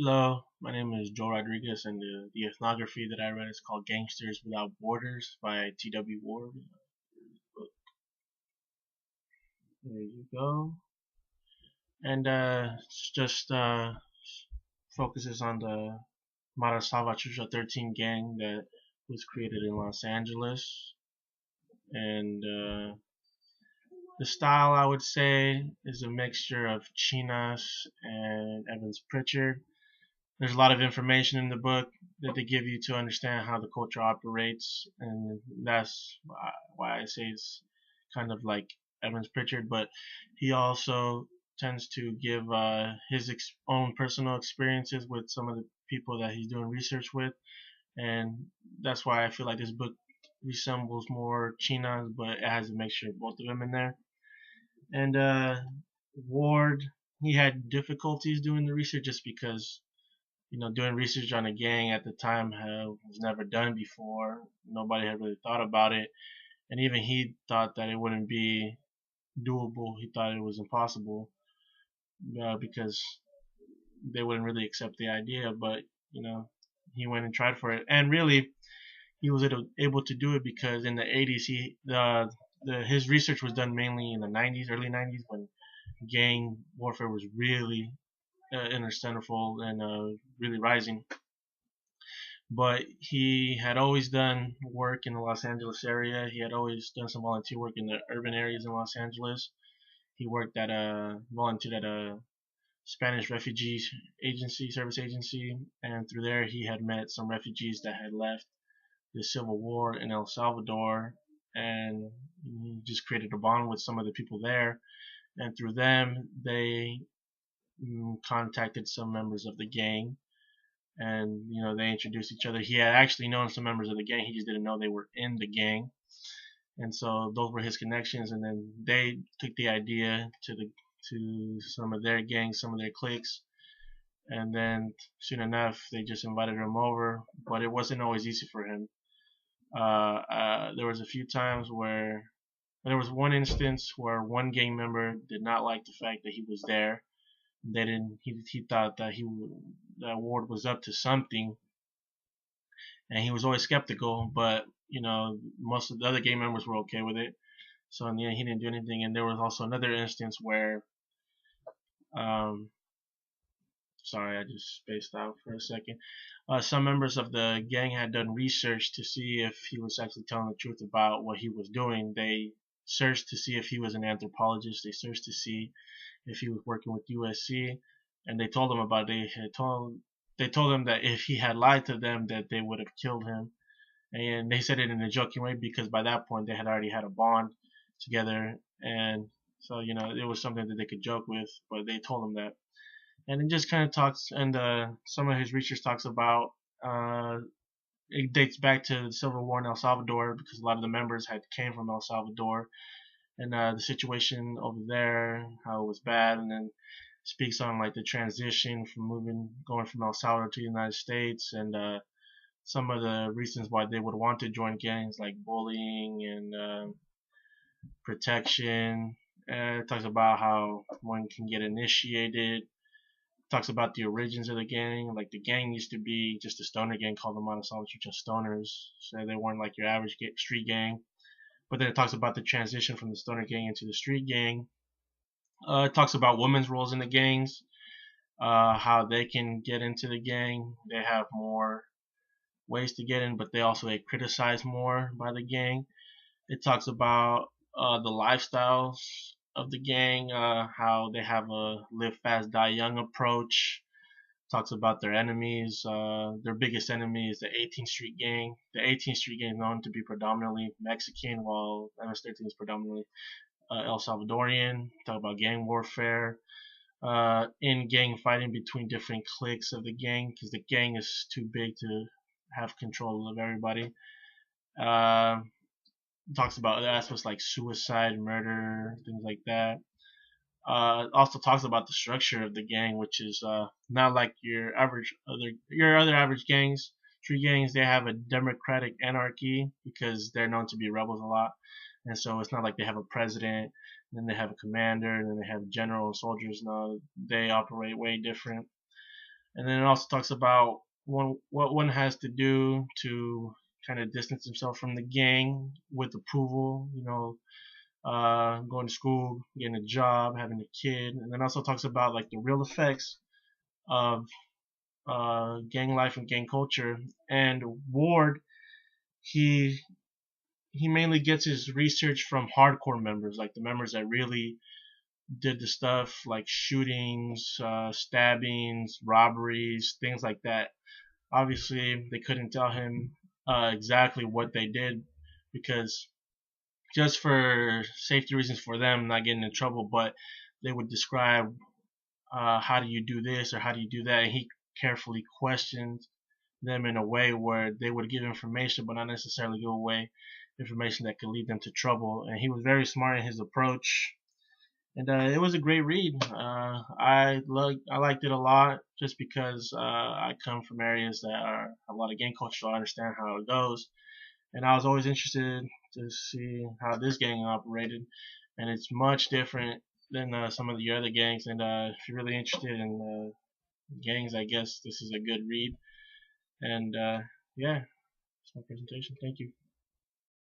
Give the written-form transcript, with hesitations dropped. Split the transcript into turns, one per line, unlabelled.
Hello, my name is Joe Rodriguez, and the ethnography that I read is called Gangsters Without Borders by T.W. Ward. There you go. And it's just focuses on the Mara Salvatrucha 13 gang that was created in Los Angeles. And the style, I would say, is a mixture of Chinas and Evans Pritchard. There's a lot of information in the book that they give you to understand how the culture operates, and that's why I say it's kind of like Evans Pritchard. But he also tends to give his own personal experiences with some of the people that he's doing research with, and that's why I feel like this book resembles more China's, but it has a mixture of both of them in there. And Ward, he had difficulties doing the research just because doing research on a gang at the time was never done before. Nobody had really thought about it, and even he thought that it wouldn't be doable. He thought it was impossible because they wouldn't really accept the idea. But he went and tried for it, and really, he was able to do it because in the 80s, his research was done mainly in the 90s, early 90s, when gang warfare was really in its centerfold and really rising. But he had always done work in the Los Angeles area. He had always done some volunteer work in the urban areas in Los Angeles. He worked at a volunteered at a Spanish refugee service agency, and through there he had met some refugees that had left the civil war in El Salvador, and he just created a bond with some of the people there, and through them they contacted some members of the gang, and they introduced each other. He had actually known some members of the gang. He just didn't know they were in the gang, and so those were his connections. And then they took the idea to some of their gangs, some of their cliques, and then soon enough they just invited him over. But it wasn't always easy for him. There was a few times where there was one instance where one gang member did not like the fact that he was there. They didn't. He thought that that Ward was up to something, and he was always skeptical. But most of the other gang members were okay with it. So in the end, he didn't do anything. And there was also another instance where, um, sorry, I just spaced out for a second. Some members of the gang had done research to see if he was actually telling the truth about what he was doing. They searched to see if he was an anthropologist. They searched to see if he was working with USC, and they told him about it. They told him that if he had lied to them, that they would have killed him. And they said it in a joking way because by that point they had already had a bond together, and so it was something that they could joke with. But they told him that, and it just kind of talks, and some of his research talks about. It dates back to the Civil War in El Salvador because a lot of the members had came from El Salvador, and the situation over there, how it was bad, and then speaks on like the transition from going from El Salvador to the United States, and some of the reasons why they would want to join gangs, like bullying and protection. It talks about how one can get initiated. Talks about the origins of the gang. Like the gang used to be just a stoner gang called the Monticello Church of Stoners, so they weren't like your average street gang. But then it talks about the transition from the stoner gang into the street gang. It talks about women's roles in the gangs, how they can get into the gang. They have more ways to get in, but they also get criticized more by the gang. It talks about the lifestyles of the gang, how they have a live fast, die young approach. Talks about their enemies. Their biggest enemy is the 18th Street Gang. The 18th Street Gang is known to be predominantly Mexican, while MS-13 is predominantly El Salvadorian. Talk about gang warfare, in gang fighting between different cliques of the gang because the gang is too big to have control of everybody. Uh, Talks about aspects like suicide, murder, things like that. Also talks about the structure of the gang, which is not like your other average gangs. Street gangs, they have a democratic anarchy because they're known to be rebels a lot, and so it's not like they have a president, and then they have a commander, and then they have general and soldiers. No, they operate way different. And then it also talks about what one has to do to kind of distance himself from the gang with approval. Going to school, getting a job, having a kid, and then also talks about like the real effects of gang life and gang culture. And Ward, he he mainly gets his research from hardcore members, like the members that really did the stuff, like shootings, stabbings, robberies, things like that. Obviously, they couldn't tell him exactly what they did because just for safety reasons for them not getting in trouble, but they would describe how do you do this or how do you do that, and he carefully questioned them in a way where they would give information but not necessarily give away information that could lead them to trouble. And he was very smart in his approach, and it was a great read. I liked it a lot just because I come from areas that are a lot of gang culture, so I understand how it goes. And I was always interested to see how this gang operated, and it's much different than some of the other gangs. And if you're really interested in gangs, I guess this is a good read. And yeah, that's my presentation. Thank you.